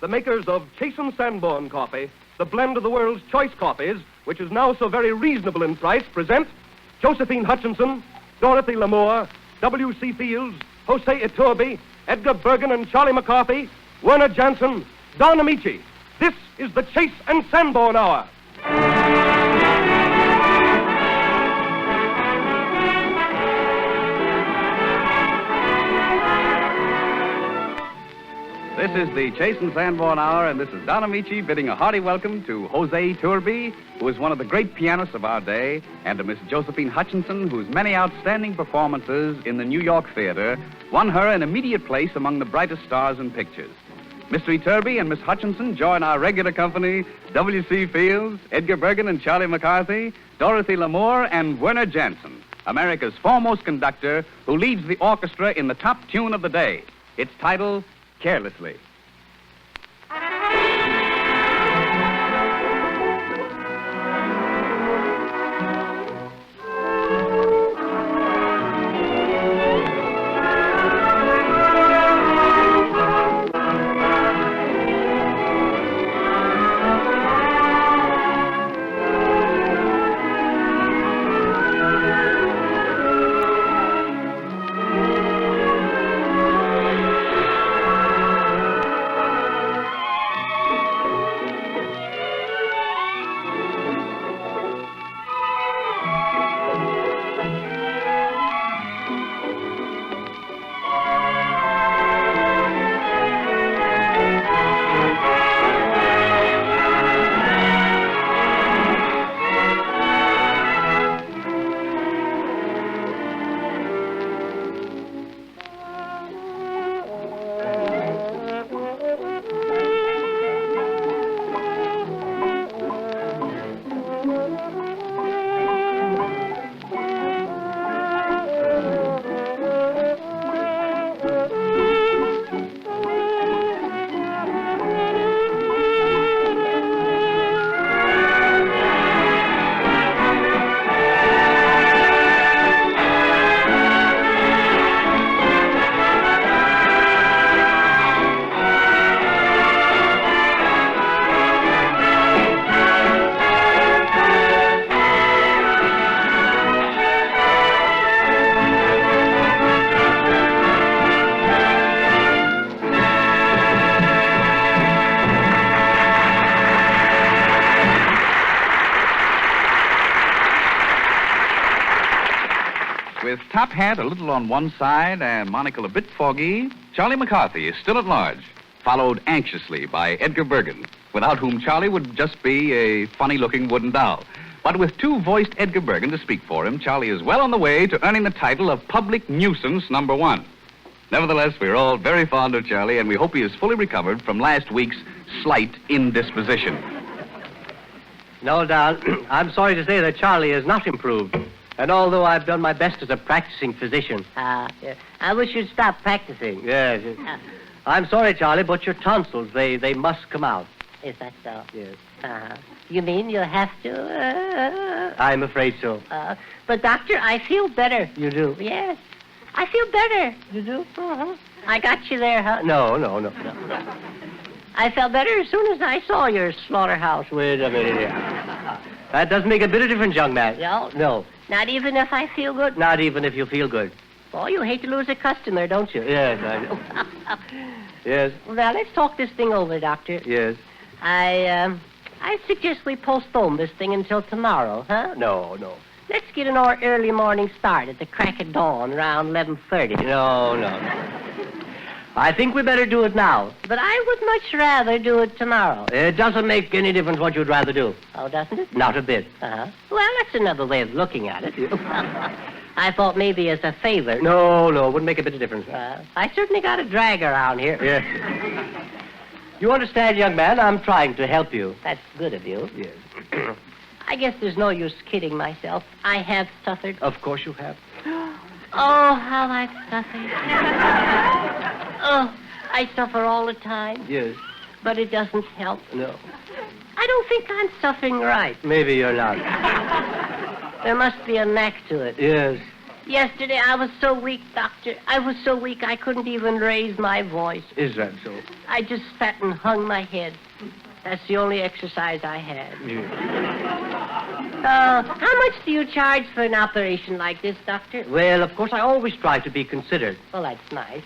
the makers of Chasen Sanborn coffee, the blend of the world's choice coffees, which is now so very reasonable in price, present Josephine Hutchinson, Dorothy Lamour, W.C. Fields, Jose Iturbi, Edgar Bergen and Charlie McCarthy, Werner Jansen, Don Amici. This is the Chase and Sanborn Hour. This is the Chase and Sanborn Hour, and this is Don Amici bidding a hearty welcome to Jose Iturbi, who is one of the great pianists of our day, and to Miss Josephine Hutchinson, whose many outstanding performances in the New York theater won her an immediate place among the brightest stars in pictures. Mr. Iturbi and Miss Hutchinson join our regular company, W.C. Fields, Edgar Bergen and Charlie McCarthy, Dorothy Lamour, and Werner Jansen, America's foremost conductor, who leads the orchestra in the top tune of the day. Its title, Carelessly. With top hat a little on one side and monocle a bit foggy, Charlie McCarthy is still at large, followed anxiously by Edgar Bergen, without whom Charlie would just be a funny-looking wooden doll. But with two-voiced Edgar Bergen to speak for him, Charlie is well on the way to earning the title of Public Nuisance #1. Nevertheless, we're all very fond of Charlie, and we hope he is fully recovered from last week's slight indisposition. No, Don, I'm sorry to say that Charlie is not improved. And although I've done my best as a practicing physician... I wish you'd stop practicing. Yes. I'm sorry, Charlie, but your tonsils, they must come out. Is that so? Yes. You mean you'll have to? I'm afraid so. But, Doctor, I feel better. You do? Yes. I feel better. You do? Uh-huh. I got you there, huh? No. I felt better as soon as I saw your slaughterhouse. Wait a minute here. That doesn't make a bit of difference, young man. No? No. Not even if I feel good? Not even if you feel good. Oh, you hate to lose a customer, don't you? Yes, I know. Yes. Well, now, let's talk this thing over, Doctor. Yes. I suggest we postpone this thing until tomorrow, huh? No. Let's get an early morning start at the crack of dawn around 11:30. No. I think we better do it now. But I would much rather do it tomorrow. It doesn't make any difference what you'd rather do. Oh, doesn't it? Not a bit. Uh-huh. Well, that's another way of looking at it. I thought maybe as a favor. No, wouldn't make a bit of difference. I certainly got a drag around here. Yes. You understand, young man, I'm trying to help you. That's good of you. Yes. I guess there's no use kidding myself. I have suffered. Of course you have. Oh, how I've suffered. Oh, I suffer all the time. Yes. But it doesn't help. No. I don't think I'm suffering right. Maybe you're not. There must be a knack to it. Yes. Yesterday I was so weak, Doctor. I was so weak I couldn't even raise my voice. Is that so? I just sat and hung my head. That's the only exercise I had. How much do you charge for an operation like this, Doctor? Well, of course, I always try to be considered. Well, that's nice.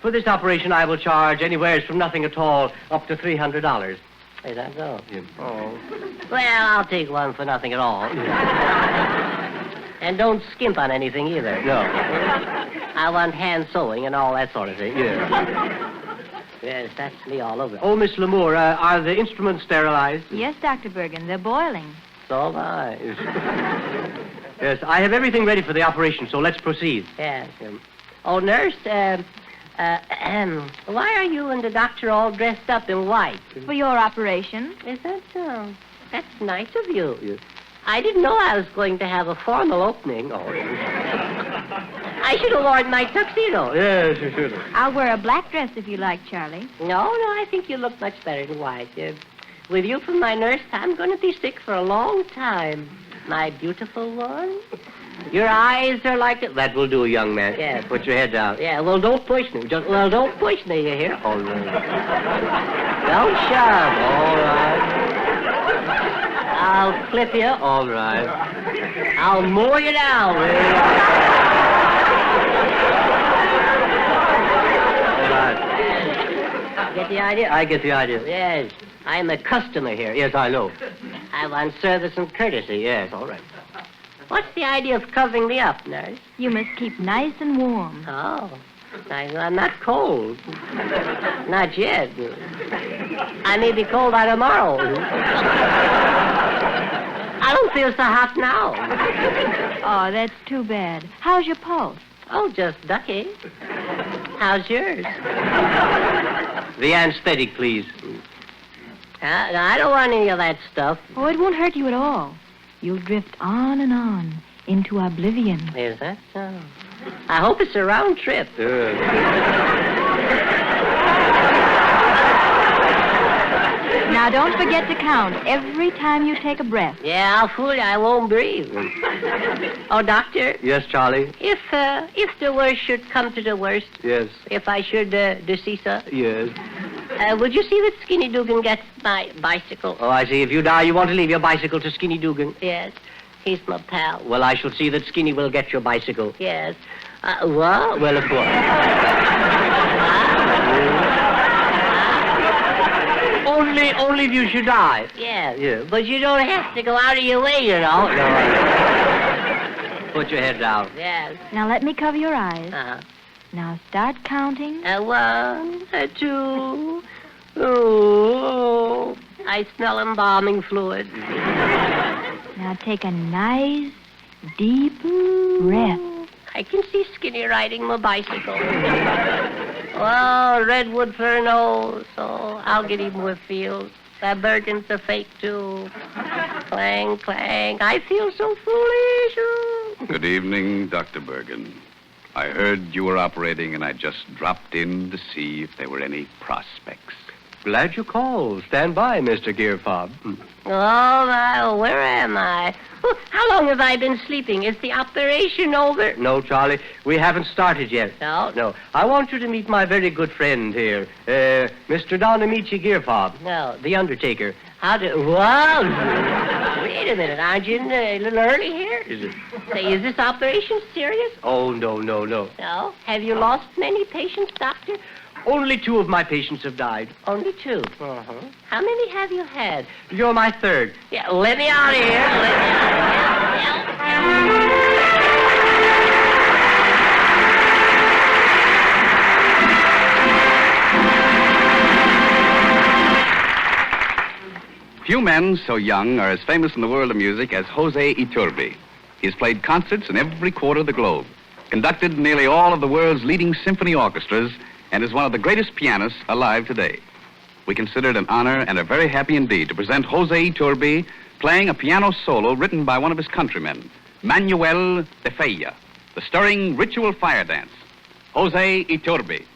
For this operation, I will charge anywhere from nothing at all up to $300. Is that so? Yeah. Oh. Well, I'll take one for nothing at all. And don't skimp on anything either. No. I want hand sewing and all that sort of thing. Yeah. Yes, that's me all over. Oh, Miss Lamour, are the instruments sterilized? Yes, Dr. Bergen, they're boiling. So nice. Yes, I have everything ready for the operation, so let's proceed. Yes. Oh, nurse, why are you and the doctor all dressed up in white? For your operation. Is that so? That's nice of you. Yes. I didn't know I was going to have a formal opening. Oh. I should have worn my tuxedo. Yes, you should. I'll wear a black dress if you like, Charlie. No, I think you look much better in white. With you for my nurse, I'm going to be sick for a long time. My beautiful one. Your eyes are like it. That will do, young man. Yes. Put your head down. Yeah, well, don't push me. Don't push me, you hear? All right. Don't shove. All right. I'll clip you. All right. I'll mow you down. All right. Get the idea? I get the idea. Yes. I'm a customer here. Yes, I know. I want service and courtesy. Yes, all right. What's the idea of covering me up, nurse? You must keep nice and warm. Oh. I'm not cold. Not yet. I may be cold by tomorrow. I don't feel so hot now. Oh, that's too bad. How's your pulse? Oh, just ducky. How's yours? The anesthetic, please. I don't want any of that stuff. Oh, it won't hurt you at all. You'll drift on and on into oblivion. Is that so? I hope it's a round trip. Now, don't forget to count every time you take a breath. Yeah, I'll fool you. I won't breathe. Oh, doctor. Yes, Charlie? If the worst should come to the worst. Yes. If I should decease her. Yes. Would you see that Skinny Dugan gets my bicycle? Oh, I see. If you die, you want to leave your bicycle to Skinny Dugan. Yes. He's my pal. Well, I shall see that Skinny will get your bicycle. Yes. What? Well, of course. Only if you should die. Yes. Yeah. But you don't have to go out of your way, you know. No. Put your head down. Yes. Now, let me cover your eyes. Uh-huh. Now, start counting. 1, 2. Oh, I smell embalming fluid. Now, take a nice, deep breath. I can see Skinny riding my bicycle. Oh, redwood for a nose. Oh, I'll get him with fields. That Bergen's a fake, too. Clang, clang. I feel so foolish. Good evening, Dr. Bergen. I heard you were operating, and I just dropped in to see if there were any prospects. Glad you called. Stand by, Mr. Gearfob. Oh, my, where am I? Oh, how long have I been sleeping? Is the operation over? No, Charlie, we haven't started yet. No? No. I want you to meet my very good friend here, Mr. Donamichi Gearfob. No. The Undertaker. How do... Whoa! Wait a minute. Aren't you a little early here? Is it? Say, is this operation serious? Oh, no. No? Have you lost many patients, doctor? Only 2 of my patients have died. Only 2. Uh-huh. How many have you had? You're my 3rd. Yeah, let me out of here. Few men so young are as famous in the world of music as Jose Iturbi. He's played concerts in every quarter of the globe, conducted nearly all of the world's leading symphony orchestras, and is one of the greatest pianists alive today. We consider it an honor and are very happy indeed to present Jose Iturbi playing a piano solo written by one of his countrymen, Manuel de Falla, the stirring ritual fire dance. Jose Iturbi.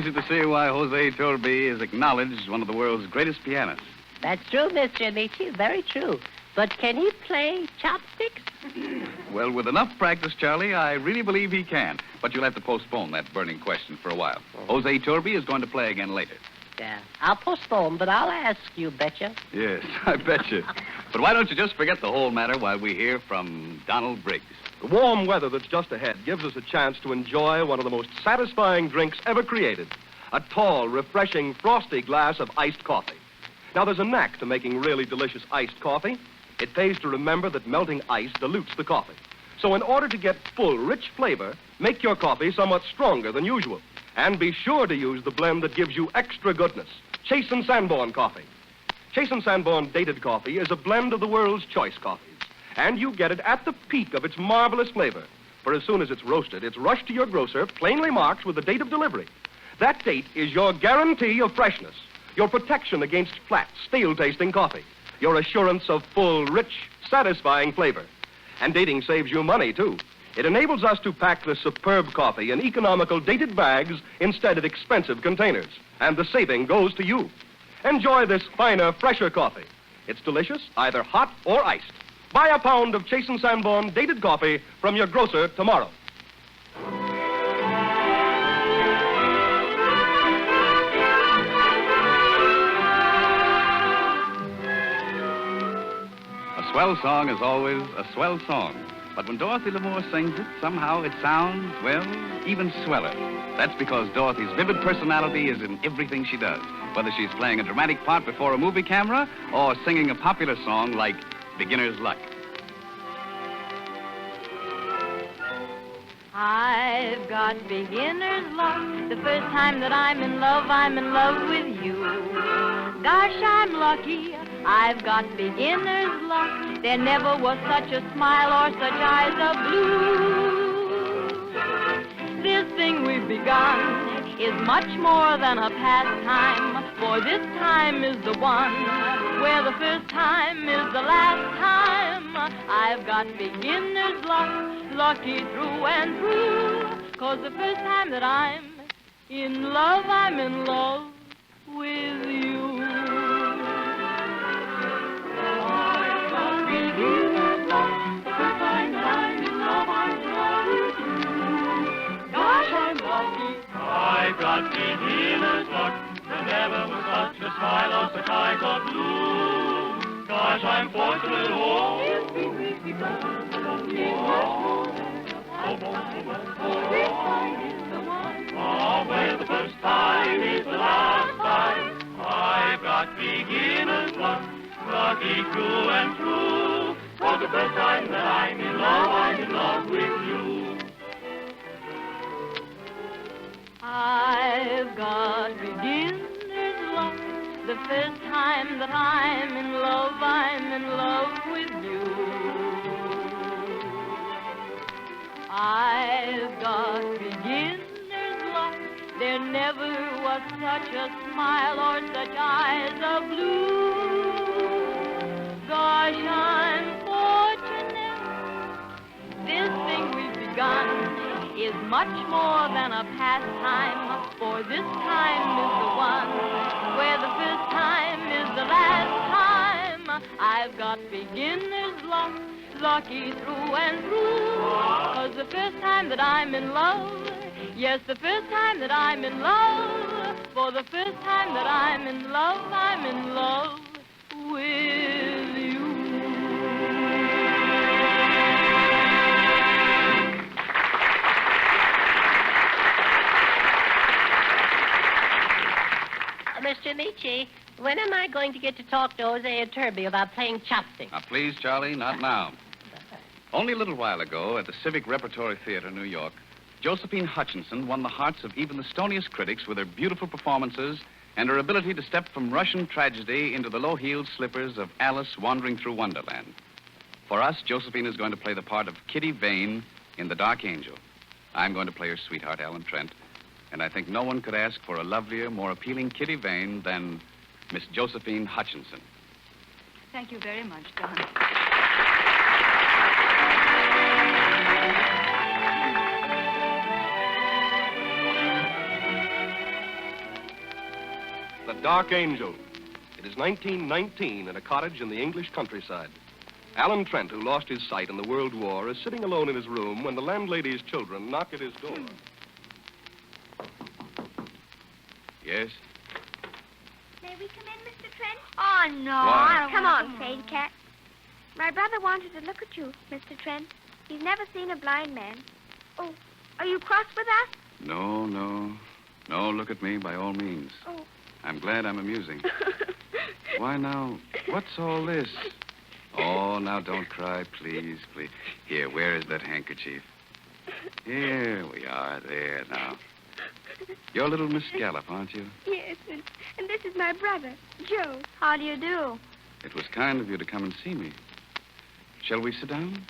easy to see why Jose Iturbi is acknowledged one of the world's greatest pianists. That's true, Mr. Amici, very true. But can he play chopsticks? Well, with enough practice, Charlie, I really believe he can. But you'll have to postpone that burning question for a while. Jose Iturbi is going to play again later. Yeah, I'll postpone, but I'll ask you, betcha. Yes, I bet you. But why don't you just forget the whole matter while we hear from Donald Briggs? The warm weather that's just ahead gives us a chance to enjoy one of the most satisfying drinks ever created. A tall, refreshing, frosty glass of iced coffee. Now, there's a knack to making really delicious iced coffee. It pays to remember that melting ice dilutes the coffee. So in order to get full, rich flavor, make your coffee somewhat stronger than usual. And be sure to use the blend that gives you extra goodness. Chase & Sanborn coffee. Chase & Sanborn dated coffee is a blend of the world's choice coffees. And you get it at the peak of its marvelous flavor. For as soon as it's roasted, it's rushed to your grocer, plainly marked with the date of delivery. That date is your guarantee of freshness, your protection against flat, stale-tasting coffee, your assurance of full, rich, satisfying flavor. And dating saves you money, too. It enables us to pack the superb coffee in economical dated bags instead of expensive containers. And the saving goes to you. Enjoy this finer, fresher coffee. It's delicious, either hot or iced. Buy a pound of Chase & Sanborn dated coffee from your grocer tomorrow. A swell song is always a swell song. But when Dorothy Lamour sings it, somehow it sounds, well, even sweller. That's because Dorothy's vivid personality is in everything she does, whether she's playing a dramatic part before a movie camera or singing a popular song like Beginner's Luck. I've got beginner's luck. The first time that I'm in love with you. Gosh, I'm lucky. I've got beginner's luck. There never was such a smile or such eyes of blue. This thing we've begun is much more than a pastime, for this time is the one where the first time is the last time. I've got beginner's luck, lucky through and through, 'cause the first time that I'm in love with you. I've got beginner's luck. There never was such a smile or such eyes of blue. Gosh, I'm fortunate, oh. Oh, where the first time is the last time. I've got beginner's luck, lucky through and through. For the first time that I'm in love with you. I've got beginner's luck. The first time that I'm in love with you. I've got beginner's luck. There never was such a smile or such eyes of blue. Gosh, I'm fortunate. This thing we've begun is much more than a pastime, for this time is the one where the first time is the last time. I've got beginner's luck, lucky through and through, 'cause the first time that I'm in love, yes, the first time that I'm in love, for the first time that I'm in love with you. Mr. Amici, when am I going to get to talk to Jose Iturbi about playing chopsticks? Now, please, Charlie, not now. Only a little while ago, at the Civic Repertory Theater, New York, Josephine Hutchinson won the hearts of even the stoniest critics with her beautiful performances and her ability to step from Russian tragedy into the low-heeled slippers of Alice wandering through Wonderland. For us, Josephine is going to play the part of Kitty Vane in The Dark Angel. I'm going to play her sweetheart, Alan Trent. And I think no one could ask for a lovelier, more appealing Kitty Vane than Miss Josephine Hutchinson. Thank you very much, Don. Dark Angel. It is 1919 in a cottage in the English countryside. Alan Trent, who lost his sight in the World War, is sitting alone in his room when the landlady's children knock at his door. Yes? May we come in, Mr. Trent? Oh, no. Why? I don't Come want on, to. Sadie Cat. My brother wanted to look at you, Mr. Trent. He's never seen a blind man. Oh, are you cross with us? No, no. No, look at me by all means. Oh. I'm glad I'm amusing. Why now, what's all this? Oh, now don't cry, please, please. Here, where is that handkerchief? Here we are, there now. You're little Miss Gallup, aren't you? Yes, and this is my brother, Joe. How do you do? It was kind of you to come and see me. Shall we sit down?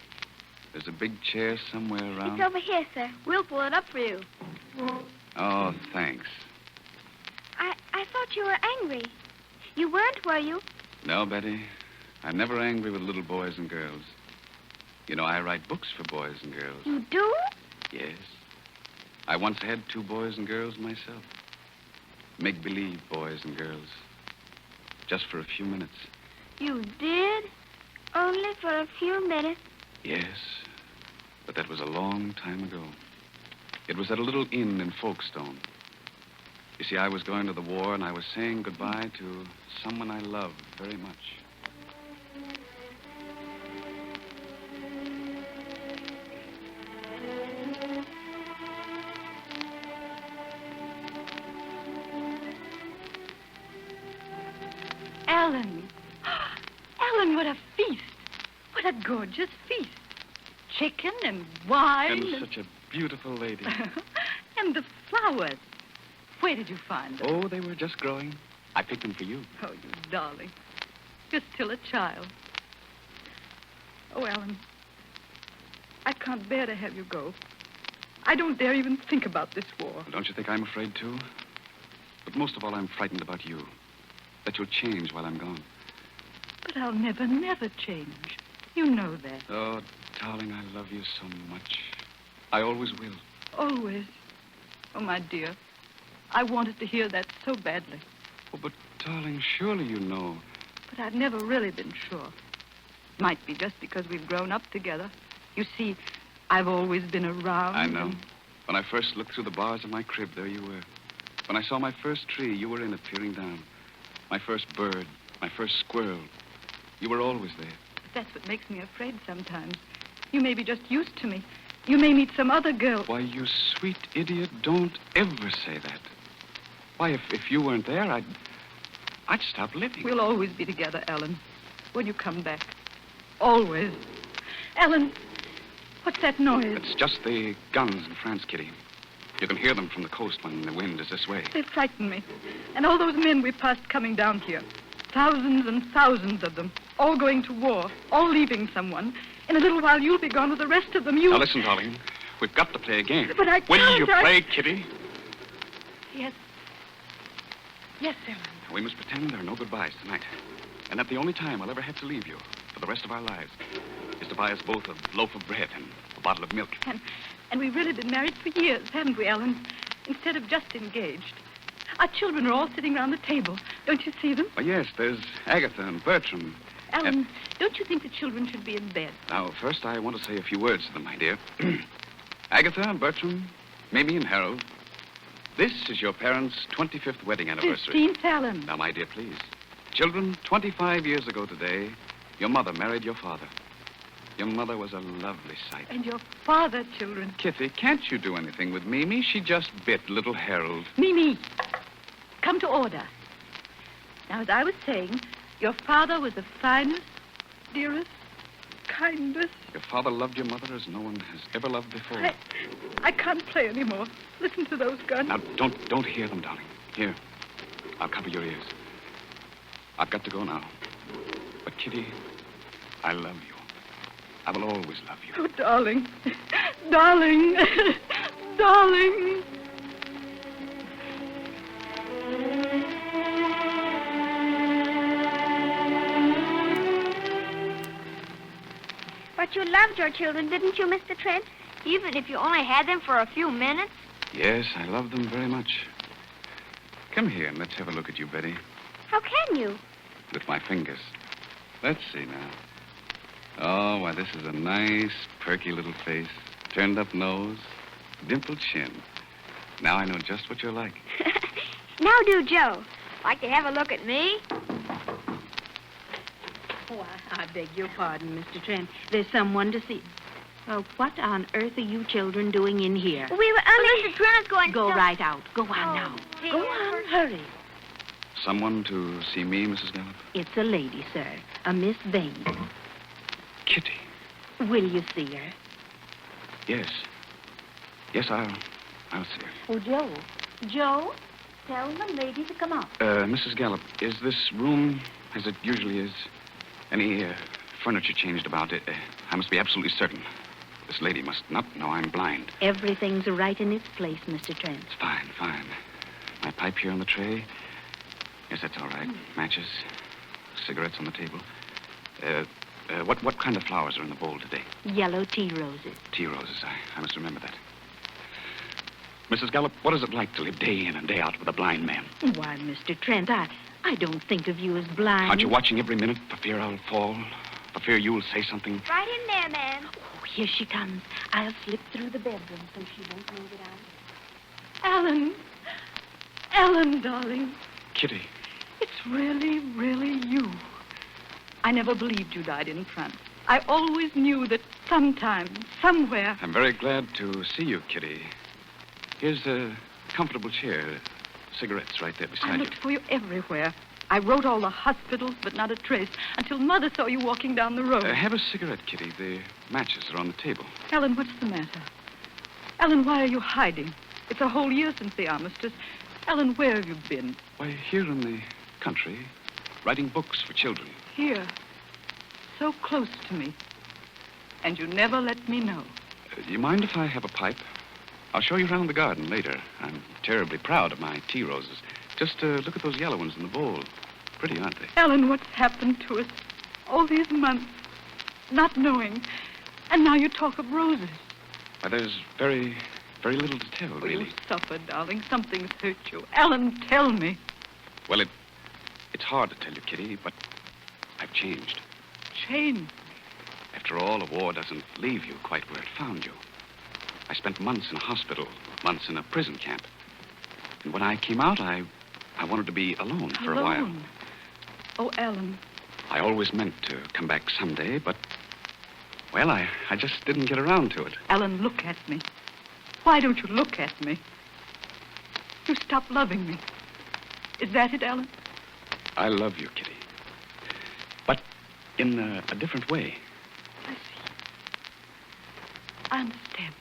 There's a big chair somewhere around. It's over here, sir. We'll pull it up for you. Oh, thanks. I thought you were angry. You weren't, were you? No, Betty. I'm never angry with little boys and girls. You know, I write books for boys and girls. You do? Yes. I once had 2 boys and girls myself. Make-believe boys and girls. Just for a few minutes. You did? Only for a few minutes? Yes. But that was a long time ago. It was at a little inn in Folkestone. You see, I was going to the war, and I was saying goodbye to someone I loved very much. Ellen. Ellen, what a feast. What a gorgeous feast. Chicken and wine. And such a beautiful lady. And the flowers. Where did you find them? Oh, they were just growing. I picked them for you. Oh, you darling. You're still a child. Oh, Ellen. I can't bear to have you go. I don't dare even think about this war. Well, don't you think I'm afraid, too? But most of all, I'm frightened about you. That you'll change while I'm gone. But I'll never, never change. You know that. Oh, darling, I love you so much. I always will. Always. Oh, my dear. I wanted to hear that so badly. Oh, but, darling, surely you know. But I've never really been sure. Might be just because we've grown up together. You see, I've always been around. I know. and- When I first looked through the bars of my crib, there you were. When I saw my first tree, you were in it peering down. My first bird, my first squirrel. You were always there. But that's what makes me afraid sometimes. You may be just used to me. You may meet some other girl. Why, you sweet idiot, don't ever say that. Why, if you weren't there, I'd stop living. We'll always be together, Ellen, when you come back. Always. Ellen, what's that noise? It's just the guns in France, Kitty. You can hear them from the coast when the wind is this way. They frighten me. And all those men we passed coming down here. Thousands and thousands of them. All going to war. All leaving someone. In a little while, you'll be gone with the rest of them. Now, listen, darling. We've got to play a game. But I Will can't. you play, Kitty? Yes. Yes, Ellen. We must pretend there are no goodbyes tonight. And that the only time I'll ever have to leave you for the rest of our lives is to buy us both a loaf of bread and a bottle of milk. And we've really been married for years, haven't we, Ellen? Instead of just engaged. Our children are all sitting around the table. Don't you see them? Oh, yes, there's Agatha and Bertram. Ellen, don't you think the children should be in bed? Now, first, I want to say a few words to them, my dear. Agatha and Bertram, Mamie and Harold, this is your parents' 25th wedding anniversary. 15th, Ellen. Now, my dear, please. Children, 25 years ago today, your mother married your father. Your mother was a lovely sight. And your father, children. Kitty, can't you do anything with Mimi? She just bit little Harold. Mimi, come to order. Now, as I was saying, your father was the finest, dearest, kindest. Your father loved your mother as no one has ever loved before. I can't play anymore. Listen to those guns. Now, don't hear them, darling. Here, I'll cover your ears. I've got to go now. But, Kitty, I love you. I will always love you. Oh, darling. Darling. Darling. But you loved your children, didn't you, Mr. Trent? Even if you only had them for a few minutes? Yes, I love them very much. Come here and let's have a look at you, Betty. How can you? With my fingers. Let's see now. Oh, why, this is a nice, perky little face. Turned up nose, dimpled chin. Now I know just what you're like. Now do, Joe. Like to have a look at me? Oh, I beg your pardon, Mr. Trent. There's someone to see. What on earth are you children doing in here? We were Mr. Trent is going Go to... right out. Go on now. dear. Go on, hurry. Someone to see me, Mrs. Gallup? It's a lady, sir. A Miss Vane. Kitty. Will you see her? Yes. Yes, I'll see her. Oh, Joe. Joe, tell the lady to come out. Mrs. Gallup, is this room as it usually is? Any furniture changed about it? I must be absolutely certain. This lady must not know I'm blind. Everything's right in its place, Mr. Trent. It's fine, fine. My pipe here on the tray. Yes, that's all right. Matches, cigarettes on the table. What kind of flowers are in the bowl today? Yellow tea roses. Tea roses. I must remember that. Mrs. Gallup, what is it like to live day in and day out with a blind man? Why, Mr. Trent, I don't think of you as blind. Aren't you watching every minute for fear I'll fall? For fear you'll say something? Right in there, man. Oh, here she comes. I'll slip through the bedroom so she won't know that I'm... Ellen, darling. Kitty. It's really, really you. I never believed you died in France. I always knew that sometime, somewhere... I'm very glad to see you, Kitty. Here's a comfortable chair. Cigarettes right there beside I you. looked for you everywhere. I wrote all the hospitals, but not a trace, until Mother saw you walking down the road. Have a cigarette, Kitty. The matches are on the table. Ellen, what's the matter? Ellen, why are you hiding? It's a whole year since the armistice. Ellen, where have you been? Why, here in the country, writing books for children. Here. So close to me. And you never let me know. You mind if I have a pipe? I'll show you around the garden later. I'm terribly proud of my tea roses. Just look at those yellow ones in the bowl. Pretty, aren't they? Ellen, what's happened to us? All these months, not knowing. And now you talk of roses. Why, there's very, very little to tell, really. You suffer, darling. Something's hurt you. Ellen, tell me. Well, it's hard to tell you, Kitty, but I've changed. Changed? After all, a war doesn't leave you quite where it found you. I spent months in a hospital, months in a prison camp. And when I came out, I wanted to be alone for a while. Oh, Ellen. I always meant to come back someday, but, well, I just didn't get around to it. Ellen, look at me. Why don't you look at me? You stopped loving me. Is that it, Ellen? I love you, Kitty. But in a different way. I see. I understand.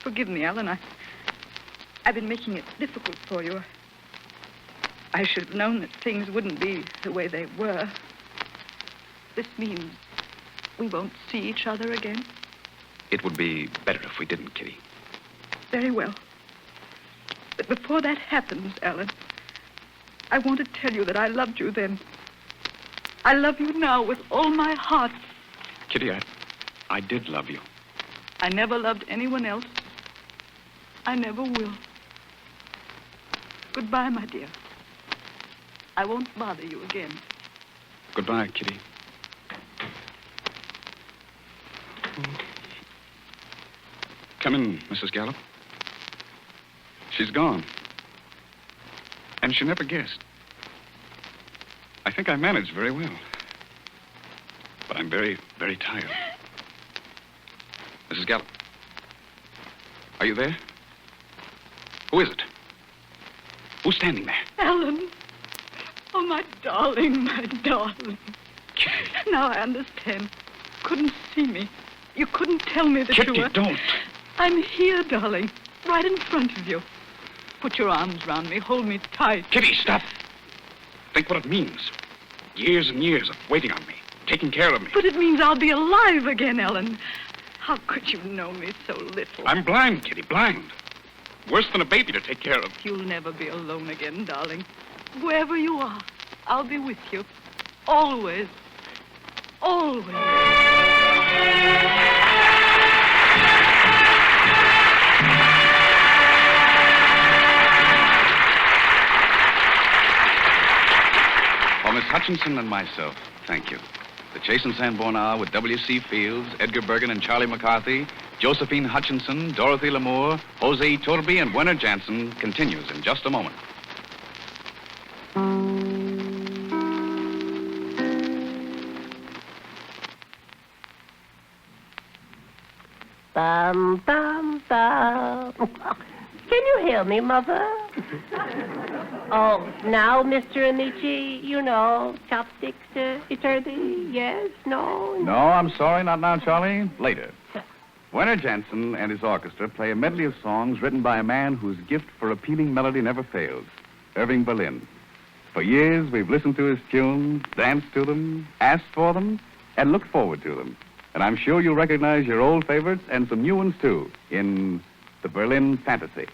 Forgive me, Ellen. I've been making it difficult for you. I should have known that things wouldn't be the way they were. This means we won't see each other again. It would be better if we didn't, Kitty. Very well. But before that happens, Ellen, I want to tell you that I loved you then. I love you now with all my heart. Kitty, I did love you. I never loved anyone else. I never will. Goodbye, my dear. I won't bother you again. Goodbye, Kitty. Come in, Mrs. Gallup. She's gone. And she never guessed. I think I managed very well. But I'm very, very tired. Mrs. Gallup. Are you there? Who is it? Who's standing there? Ellen. Oh, my darling, my darling. Now I understand. Couldn't see me. You couldn't tell me that Kitty, you were... don't. I'm here, darling. Right in front of you. Put your arms round me. Hold me tight. Kitty, stop. Think what it means. Years and years of waiting on me, taking care of me. But it means I'll be alive again, Ellen. How could you know me so little? I'm blind, Kitty, blind. Worse than a baby to take care of. You'll never be alone again, darling. Wherever you are, I'll be with you. Always. Always. For Miss Hutchinson and myself, thank you. The Chase and Sanborn Hour with W.C. Fields, Edgar Bergen and Charlie McCarthy, Josephine Hutchinson, Dorothy Lamour, Jose Iturbi, and Werner Jansen continues in just a moment. Bum, bum, bum. Can you hear me, Mother? Oh, now, Mr. Amici, you know, chopsticks, Iturbi, yes, no? No, I'm sorry, not now, Charlie. Later. Werner Jansen and his orchestra play a medley of songs written by a man whose gift for appealing melody never fails, Irving Berlin. For years, we've listened to his tunes, danced to them, asked for them, and looked forward to them. And I'm sure you'll recognize your old favorites and some new ones, too, in the Berlin Fantasy.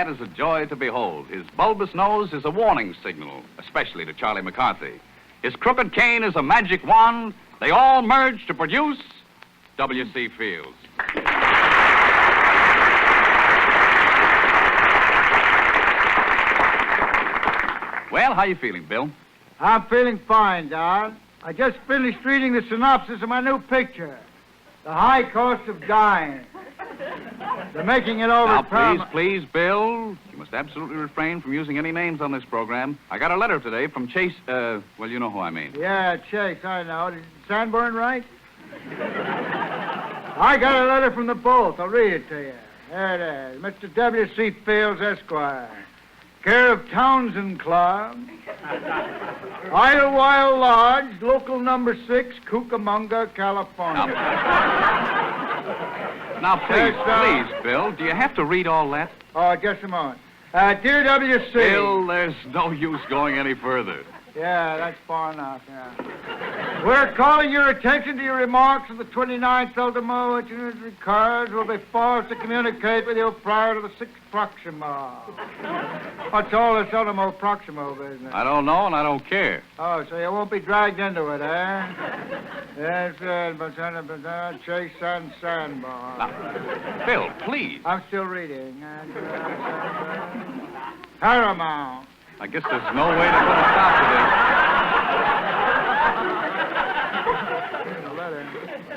hat is a joy to behold. His bulbous nose is a warning signal, especially to Charlie McCarthy. His crooked cane is a magic wand. They all merge to produce W.C. Fields. Well, how you feeling, Bill? I'm feeling fine, Don. I just finished reading the synopsis of my new picture, The High Cost of Dying. They're making it over... Now, please, Bill. You must absolutely refrain from using any names on this program. I got a letter today from Chase, well, you know who I mean. Yeah, Chase, I know. Did Sanborn right? I got a letter from the both. I'll read it to you. There it is. Mr. W.C. Fields, Esquire. Care of Townsend Club. Idlewild Lodge, local number 6, Cucamonga, California. Now, please, Bill, do you have to read all that? Oh, just a moment. Dear W.C. Bill, there's no use going any further. Yeah, that's far enough, yeah. We're calling your attention to your remarks of the 29th ultimo, which requires will be forced to communicate with you prior to the 6th Proximo. What's all this ultimo Proximo business? I don't know, and I don't care. Oh, so you won't be dragged into it, eh? Yes, Chase and Sanborn. Now, Bill, please. I'm still reading. Paramount. I guess there's no way to put a stop to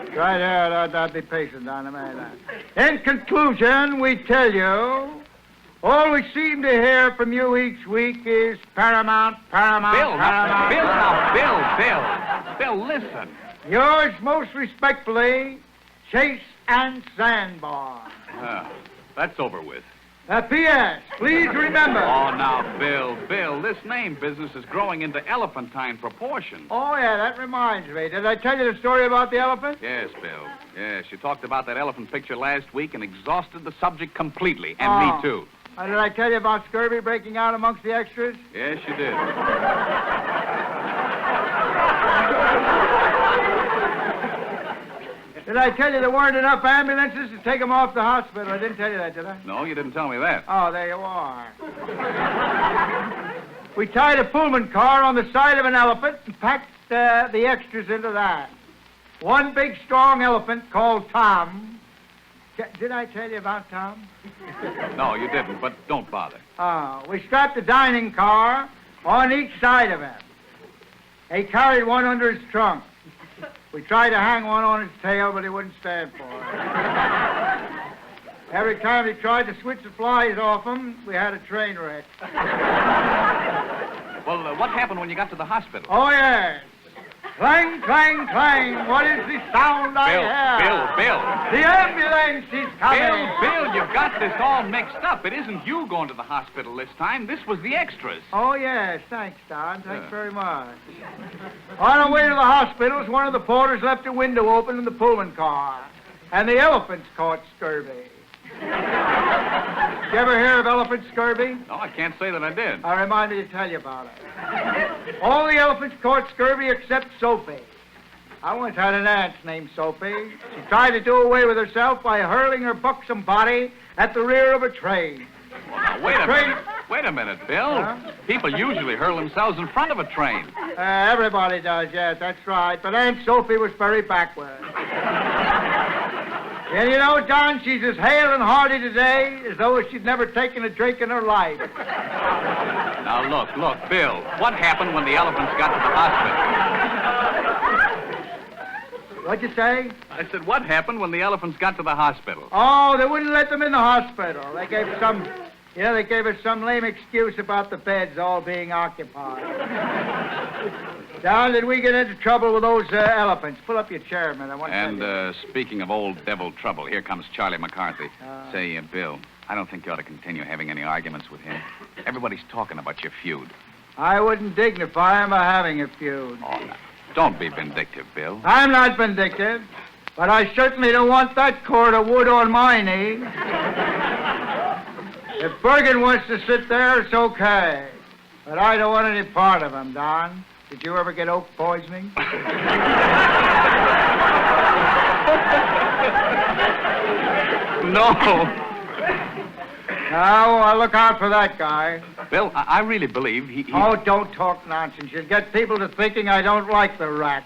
this. Right here, I'd be patient on the man. In conclusion, we tell you, all we seem to hear from you each week is Paramount, Paramount, Bill, Paramount. Bill, listen. Yours most respectfully, Chase and Sanborn. That's over with. P.S. Please remember. Oh, now, Bill, this name business is growing into elephantine proportions. Oh, yeah, that reminds me. Did I tell you the story about the elephant? Yes, Bill. Yes, you talked about that elephant picture last week and exhausted the subject completely, and me too. Did I tell you about scurvy breaking out amongst the extras? Yes, you did. Did I tell you there weren't enough ambulances to take them off the hospital? I didn't tell you that, did I? No, you didn't tell me that. Oh, there you are. We tied a Pullman car on the side of an elephant and packed the extras into that. One big, strong elephant called Tom. Did I tell you about Tom? No, you didn't, but don't bother. We strapped a dining car on each side of him. He carried one under his trunk. We tried to hang one on his tail, but he wouldn't stand for it. Every time he tried to switch the flies off him, we had a train wreck. Well, what happened when you got to the hospital? Oh, yes. Clang, clang, clang. What is the sound I hear? Bill. The ambulance is coming. Bill, you've got this all mixed up. It isn't you going to the hospital this time. This was the extras. Oh, yes. Thanks, Don. Thanks very much. On our way to the hospitals, one of the porters left a window open in the Pullman car, and the elephants caught scurvy. Did you ever hear of elephant scurvy? No, I can't say that I did. I remind me to tell you about it. All the elephants caught scurvy except Sophie. I once had an aunt named Sophie. She tried to do away with herself by hurling her buxom body at the rear of a train. Well, wait a minute, Bill. Huh? People usually hurl themselves in front of a train. Everybody does, yes, that's right. But Aunt Sophie was very backward. And you know, John, she's as hale and hearty today as though she'd never taken a drink in her life. Now, look, Bill, what happened when the elephants got to the hospital? What'd you say? I said, what happened when the elephants got to the hospital? Oh, they wouldn't let them in the hospital. They gave us some lame excuse about the beds all being occupied. Don, did we get into trouble with those elephants? Pull up your chair, man. I want to tell you. Speaking of old devil trouble, here comes Charlie McCarthy. Say, Bill, I don't think you ought to continue having any arguments with him. Everybody's talking about your feud. I wouldn't dignify him by having a feud. Oh, no. Don't be vindictive, Bill. I'm not vindictive, but I certainly don't want that cord of wood on my knee. If Bergen wants to sit there, it's okay. But I don't want any part of him, Don. Did you ever get oak poisoning? No. Now, I'll look out for that guy. Bill, I really believe he... Oh, don't talk nonsense. You'll get people to thinking I don't like the rat.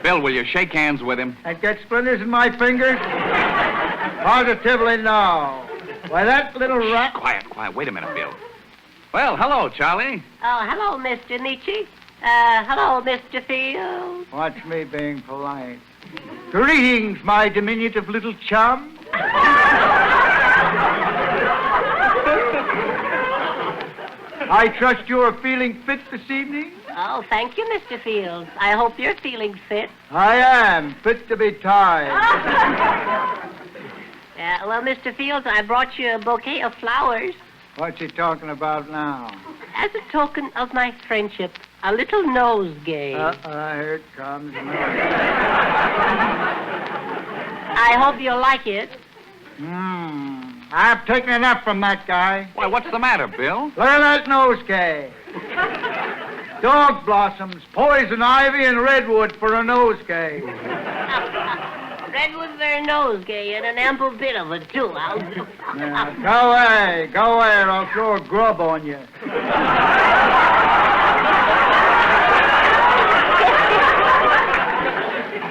Bill, will you shake hands with him? And get splinters in my fingers? Positively no. Why, that little rat... Quiet. Wait a minute, Bill. Well, hello, Charlie. Oh, hello, Mr. Nietzsche. Hello, Mr. Field. Watch me being polite. Greetings, my diminutive little chum. I trust you are feeling fit this evening? Oh, thank you, Mr. Fields. I hope you're feeling fit. I am, fit to be tied. Well, Mr. Fields, I brought you a bouquet of flowers. What's he talking about now? As a token of my friendship, a little nosegay. Here it comes. I hope you'll like it. I've taken enough from that guy. Why, what's the matter, Bill? Look at that nosegay. Dog blossoms, poison ivy, and redwood for a nosegay. Redwood for a nosegay, and an ample bit of it, too. Go away, or I'll throw a grub on you.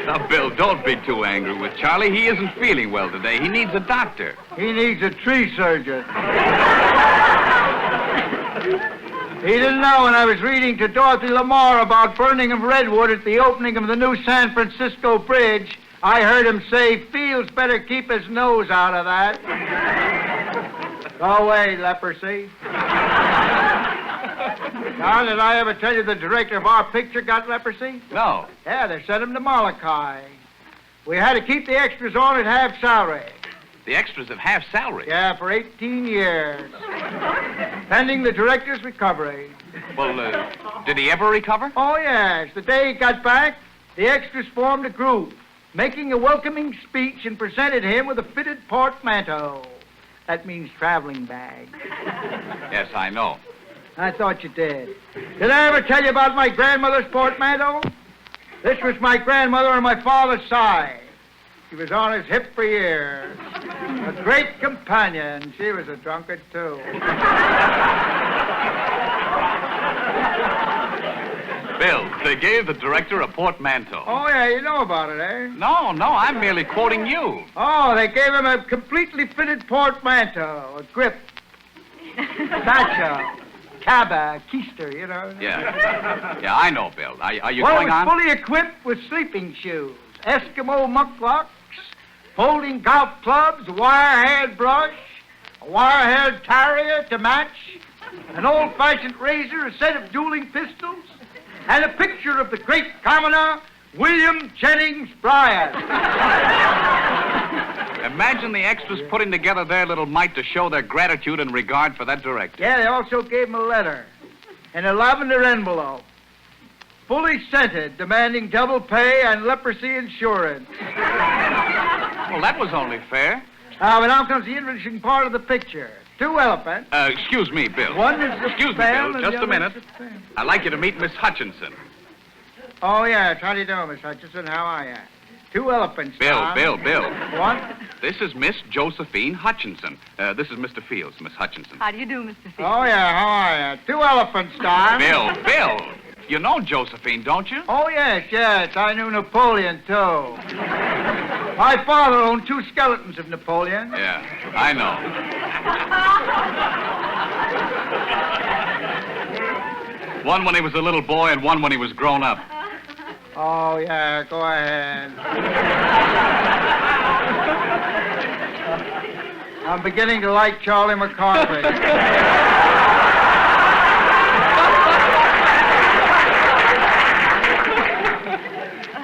Now, Bill, don't be too angry with Charlie. He isn't feeling well today. He needs a doctor. He needs a tree surgeon. He didn't know when I was reading to Dorothy Lamar about burning of redwood at the opening of the new San Francisco Bridge. I heard him say, Fields better keep his nose out of that. Go away, leprosy. Now, did I ever tell you the director of our picture got leprosy? No. Yeah, they sent him to Molokai. We had to keep the extras on at half salary. The extras at half salary? Yeah, for 18 years. Pending the director's recovery. Well, did he ever recover? Oh, yes. The day he got back, the extras formed a group, making a welcoming speech and presented him with a fitted portmanteau. That means traveling bag. Yes, I know. I thought you did. Did I ever tell you about my grandmother's portmanteau? This was my grandmother on my father's side. She was on his hip for years. A great companion. She was a drunkard, too. Bill, they gave the director a portmanteau. Oh, yeah, you know about it, eh? No, I'm merely quoting you. Oh, they gave him a completely fitted portmanteau, a grip, satchel, cabba, keister, you know. Yeah, I know, Bill. Are you Well, going it was on? fully equipped with sleeping shoes, Eskimo mucklocks, folding golf clubs, a wire-haired brush, a wire-haired terrier to match, an old-fashioned razor, a set of dueling pistols, and a picture of the great commoner, William Jennings Bryan. Imagine the extras putting together their little mite to show their gratitude and regard for that director. Yeah, they also gave him a letter in a lavender envelope, fully scented, demanding double pay and leprosy insurance. Well, that was only fair. But now comes the interesting part of the picture. Two elephants. Excuse me, Bill. One is the Excuse me, bell Bill. and Just the a other minute. is the thing. I'd like you to meet Miss Hutchinson. Oh, yes. How do you do, Miss Hutchinson? How are you? Two elephants, Bill. What? This is Miss Josephine Hutchinson. This is Mr. Fields, Miss Hutchinson. How do you do, Mr. Fields? Oh, yeah. How are you? Two elephants, Tom. Bill. You know Josephine, don't you? Oh, yes. I knew Napoleon, too. My father owned two skeletons of Napoleon. Yeah, I know. One when he was a little boy and one when he was grown up. Oh, yeah, go ahead. I'm beginning to like Charlie McCarthy.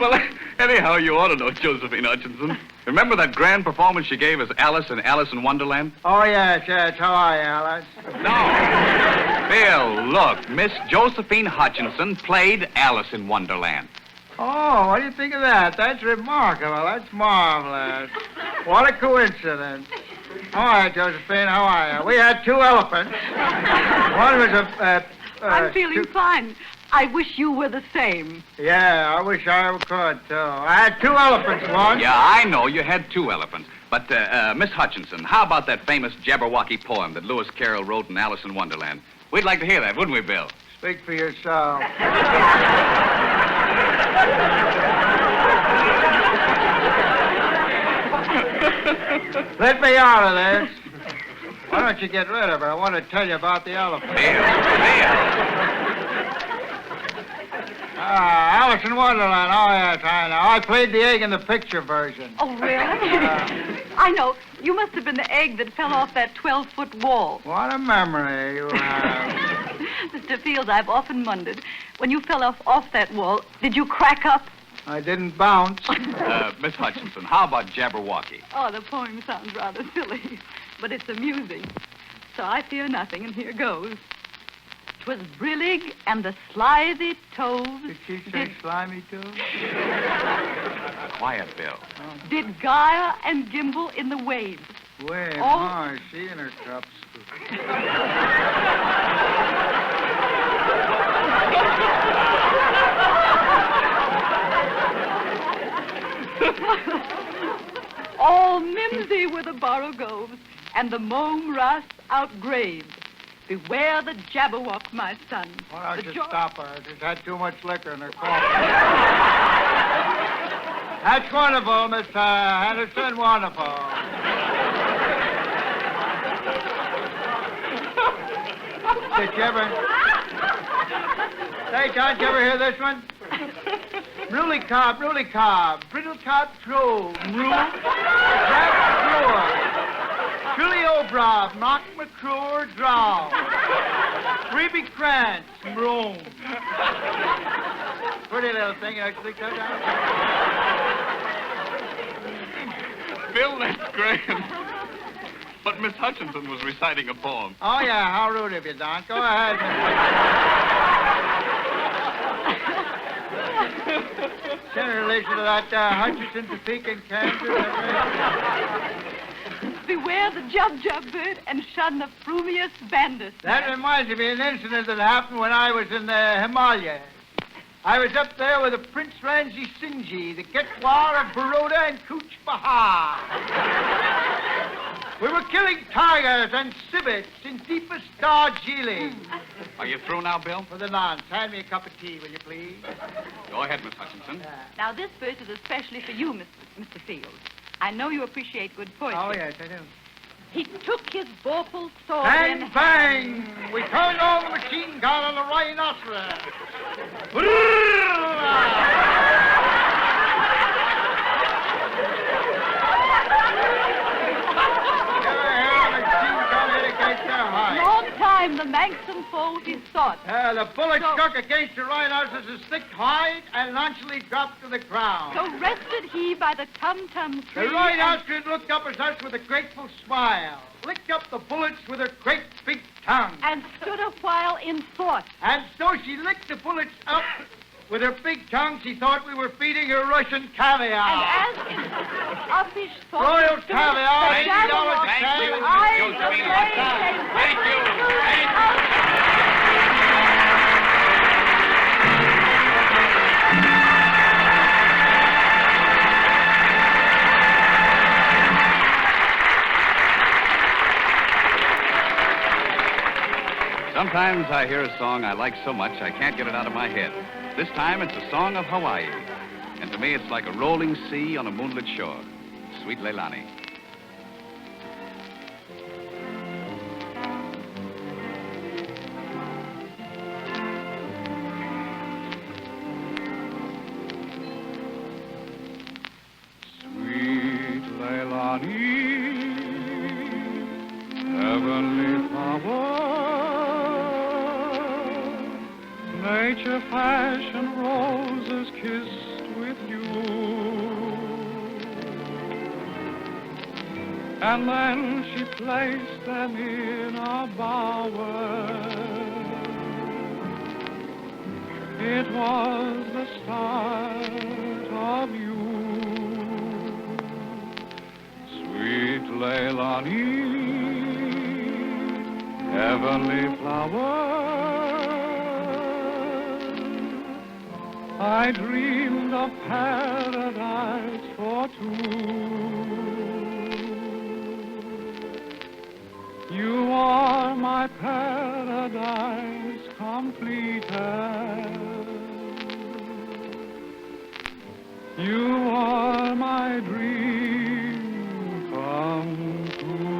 Well, anyhow, you ought to know Josephine Hutchinson. Remember that grand performance she gave as Alice in Alice in Wonderland? Oh, yes. How are you, Alice? No. Bill, look, Miss Josephine Hutchinson played Alice in Wonderland. Oh, what do you think of that? That's remarkable. That's marvelous. What a coincidence. All right, Josephine, how are you? We had two elephants. One was I'm feeling fine. I wish you were the same. Yeah, I wish I could, too. I had two elephants once. Yeah, I know you had two elephants. But, Miss Hutchinson, how about that famous Jabberwocky poem that Lewis Carroll wrote in Alice in Wonderland? We'd like to hear that, wouldn't we, Bill? Speak for yourself. Let me out of this. Why don't you get rid of her? I want to tell you about the elephant. Bill. Alice in Wonderland. Oh, yes, I know. I played the egg in the picture version. Oh, really? I know. You must have been the egg that fell off that 12-foot wall. What a memory you have. Mr. Fields, I've often wondered, when you fell off that wall, did you crack up? I didn't bounce. Miss Hutchinson, how about Jabberwocky? Oh, the poem sounds rather silly, but it's amusing. So I fear nothing, and here goes. 'Twas brillig and the slithy toves. Did she say slimy too? Quiet, Bill. Did gyre and gimble in the waves. Wait, Oh. she in her cups. All mimsy were the borogoves, and the mome ras outgraved. Beware the Jabberwock, my son. Why don't The you stop her? She's had too much liquor in her coffee. That's wonderful, Mr. Henderson. Wonderful. Did you ever... Say, John, did you ever hear this one? Bruley cob, brittle cob trove, crab cruer, Trilly O'Brab, Mock McCrure draw, Freebie Krantz, broom. Pretty little thing, you actually cut down. Bill, that's great. But Miss Hutchinson was reciting a poem. Oh, yeah, how rude of you, Don. Go ahead. Send a relation to that Hutchinson, Topeka, in Kansas. Beware the jub bird and shun the frumious bandit. That reminds me of an incident that happened when I was in the Himalayas. I was up there with the Prince Ramsey Singhi, the Getwar of Baroda and Cooch Bahar. We were killing tigers and civets in deepest Darjeeling. Are you through now, Bill? For the nonce, hand me a cup of tea, will you please? Go ahead, Miss Hutchinson. Now, this verse is especially for you, Mr. Fields. I know you appreciate good poetry. Oh, yes, I do. He took his vorpal sword Bang, in bang! We turned on the machine gun on the rhinoceros. Long time the manxome foe he sought. The bullet struck against the rhinoceros' thick hide and nonchalantly dropped to the ground. So rested he by the tum-tum tree. The rhinoceros looked up at us with a grateful smile, licked up the bullets with her great big tongue. And stood a while in thought. And so she licked the bullets up with her big tongue. She thought we were feeding her Russian caviar. And as in uffish thought... Royal caviar, the Jabberwock Thank you, with eyes Josephine. aflame came Thank you. whistling through Sometimes I hear a song I like so much I can't get it out of my head. This time it's a song of Hawaii. And to me it's like a rolling sea on a moonlit shore. Sweet Leilani. Sweet Leilani, heavenly flower, nature fashioned roses kissed with you. And then she placed them in a bower. It was the start of you. Sweet Leilani, heavenly flower, I dreamed of paradise for two. You are my paradise completed. You are my dream come true.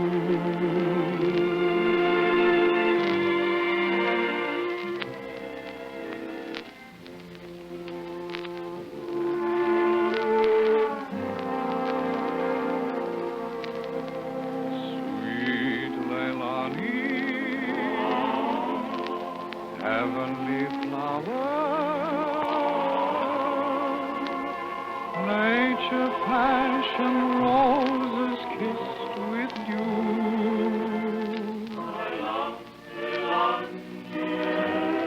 Sweet Leilani, heavenly flower, nature passion roses kissed with dew.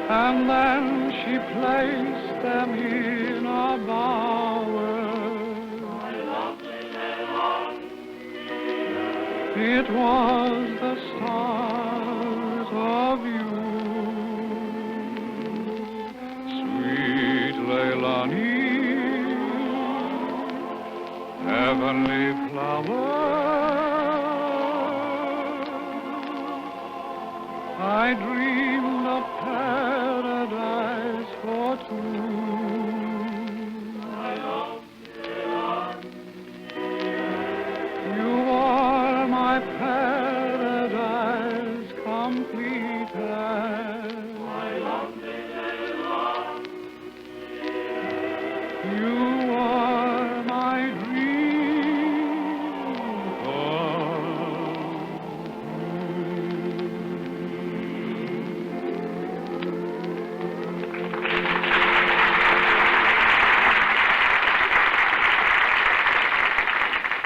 And then she placed them in a bower. It was the stars of you, sweet Leilani, heavenly flower. I dreamed of paradise for two. You are my paradise completed. You are my dream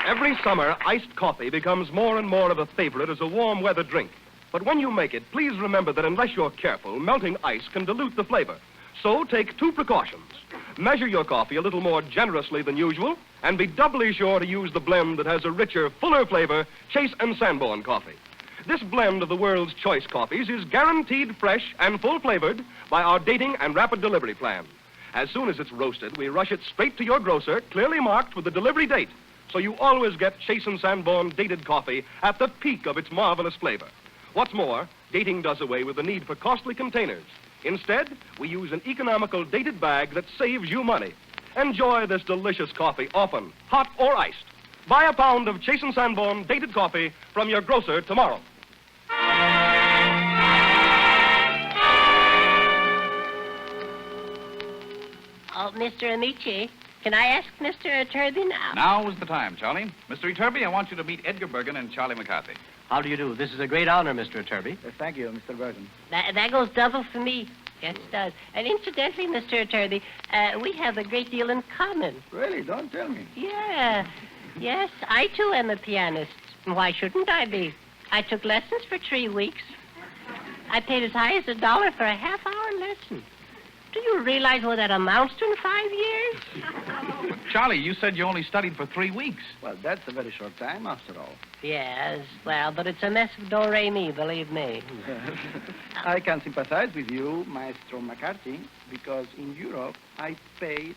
Every summer, iced coffee becomes more and more of a favorite as a warm weather drink. But when you make it, please remember that unless you're careful, melting ice can dilute the flavor. So take two precautions. Measure your coffee a little more generously than usual, and be doubly sure to use the blend that has a richer, fuller flavor, Chase and Sanborn coffee. This blend of the world's choice coffees is guaranteed fresh and full-flavored by our dating and rapid delivery plan. As soon as it's roasted, we rush it straight to your grocer, clearly marked with the delivery date, so you always get Chase and Sanborn dated coffee at the peak of its marvelous flavor. What's more, dating does away with the need for costly containers. Instead, we use an economical dated bag that saves you money. Enjoy this delicious coffee often, hot or iced. Buy a pound of Chase and Sanborn dated coffee from your grocer tomorrow. Oh, Mr. Amici, can I ask Mr. Iturbi now? Now is the time, Charlie. Mr. Iturbi, I want you to meet Edgar Bergen and Charlie McCarthy. How do you do? This is a great honor, Mr. Iturbi. Thank you, Mr. Bergen. That goes double for me. Yes, it does. And incidentally, Mr. Iturbi, we have a great deal in common. Really? Don't tell me. Yeah. Yes, I too am a pianist. Why shouldn't I be? I took lessons for 3 weeks. I paid as high as $1 for a half-hour lesson. Do you realize what that amounts to in 5 years? Charlie, you said you only studied for 3 weeks. Well, that's a very short time, after all. Yes, well, but it's a mess of do-re-mi, believe me. I can sympathize with you, Maestro McCarthy, because in Europe, I paid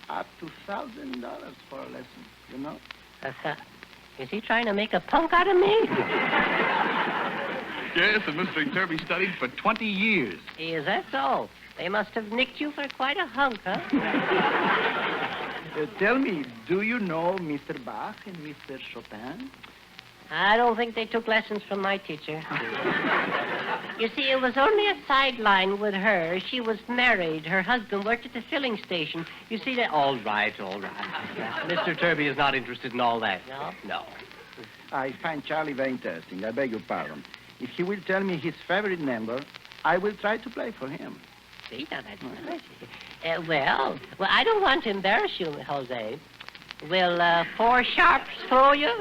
up to $1,000 for a lesson, you know? Is he trying to make a punk out of me? Yes, and Mr. Iturbi studied for 20 years. Is that so? They must have nicked you for quite a hunk, huh? Tell me, do you know Mr. Bach and Mr. Chopin? I don't think they took lessons from my teacher. You see, it was only a sideline with her. She was married. Her husband worked at the filling station. You see that? All right. Mr. Iturbi is not interested in all that. No. I find Charlie very interesting. I beg your pardon. If he will tell me his favorite number, I will try to play for him. See, now that's nice. Well, I don't want to embarrass you, Jose. Will 4 sharps for you?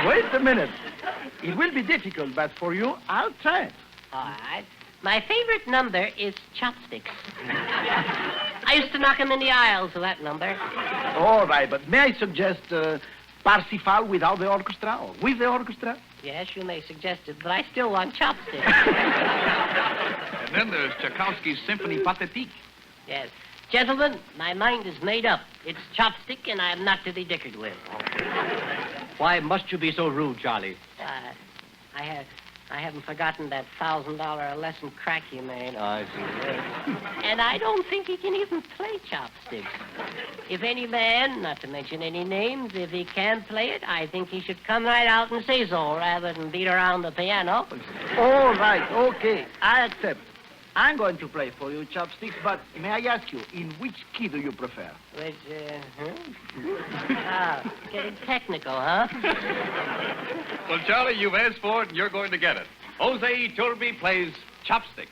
Wait a minute. It will be difficult, but for you, I'll try it. All right. My favorite number is chopsticks. I used to knock 'em in the aisles with that number. All right, but may I suggest Parsifal without the orchestra or with the orchestra? Yes, you may suggest it, but I still want chopsticks. And then there's Tchaikovsky's Symphony Pathétique. Yes. Gentlemen, my mind is made up. It's chopstick, and I'm not to be dickered with. Why must you be so rude, Charlie? I haven't forgotten that $1,000 lesson crack he made. Oh, I see. And I don't think he can even play chopsticks. If any man, not to mention any names, if he can play it, I think he should come right out and say so rather than beat around the piano. All right, okay. I accept. I'm going to play for you, chopsticks, but may I ask you, in which key do you prefer? Which, getting technical, huh? Well, Charlie, you've asked for it, and you're going to get it. Jose Iturbi plays chopsticks.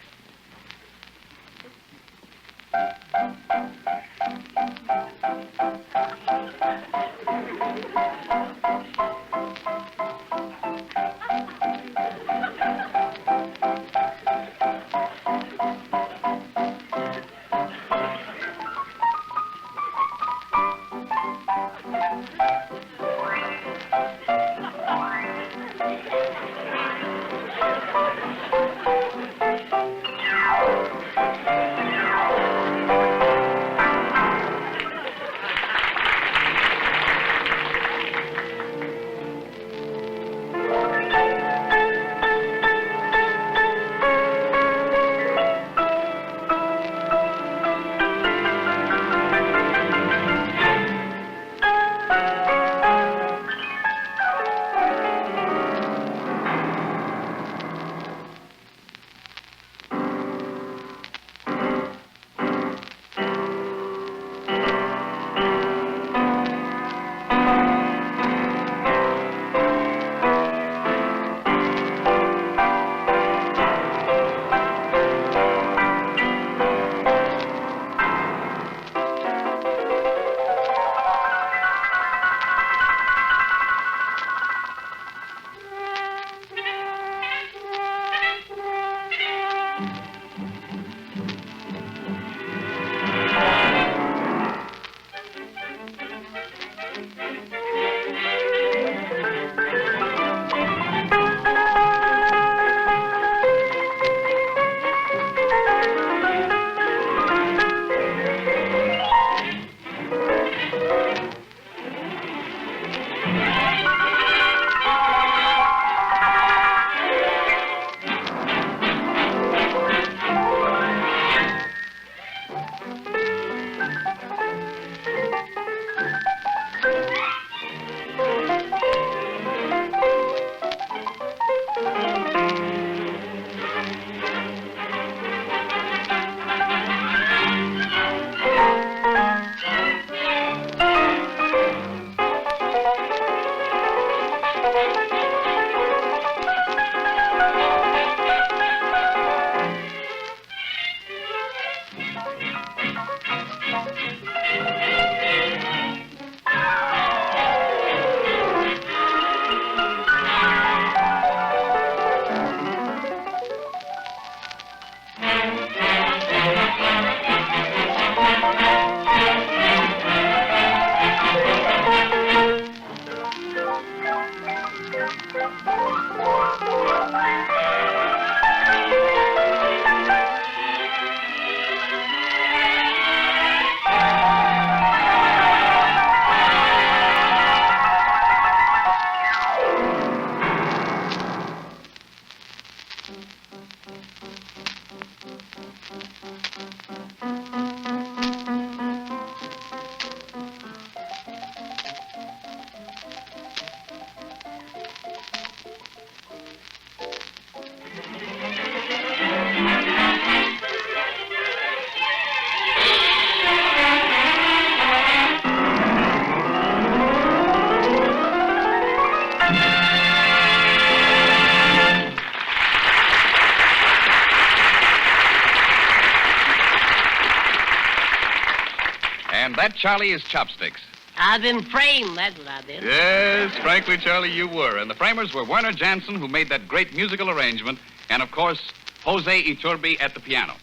And that, Charlie, is chopsticks. I've been framed, that's what I've been. Yes, frankly, Charlie, you were. And the framers were Werner Jansen, who made that great musical arrangement, and, of course, Jose Iturbi at the piano.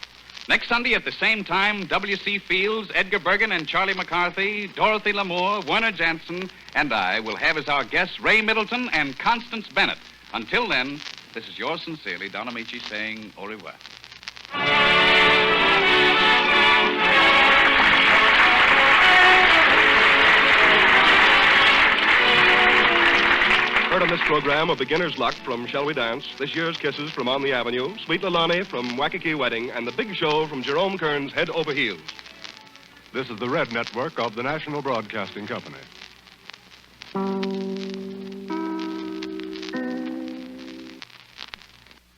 Next Sunday at the same time, W.C. Fields, Edgar Bergen, and Charlie McCarthy, Dorothy Lamour, Werner Jansen, and I will have as our guests Ray Middleton and Constance Bennett. Until then, this is yours sincerely, Don Amici, saying au revoir. program of Beginner's Luck from Shall We Dance, This Year's Kisses from On the Avenue, Sweet Lilani from Waikiki Wedding, and The Big Show from Jerome Kern's Head Over Heels. This is the Red Network of the National Broadcasting Company.